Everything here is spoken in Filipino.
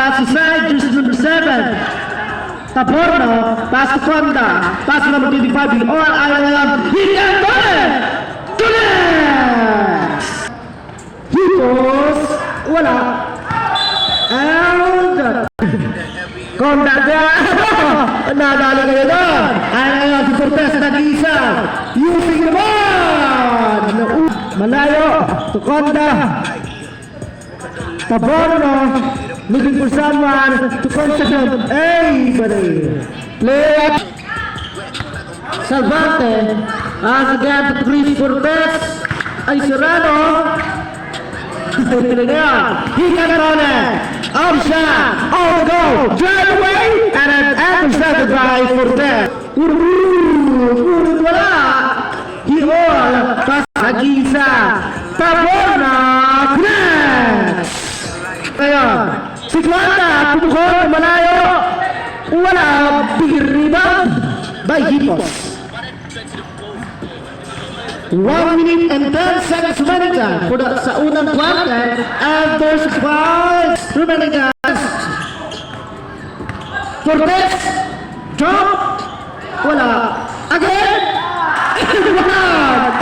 pass to side, jersey number 7. Taporno, pass to Conda, pass to number 25, all Ireland, he can do it! He goes, wala. And Conda nadali kayo doon. Ireland si Cortez nag-isa. Using naman! Malayo to Conda. Taporno, looking for someone to concession. Hey, buddy. Play up. Salvante. As again to Chris Cortez. Ay, Serrano. He can run it. Out shot. On the goal. Drive away. And an intercepted by Cortez. Wala. He all. Pas nag-isa. Taporno. Chris. Ngayon, si Glanda, pumukol, malayo, wala, big rebound by Hipos. 1 minute and 10 seconds remaining for sa unang quarter, and there's 5 remaining guys. Cortez, drop, wala, again, wala,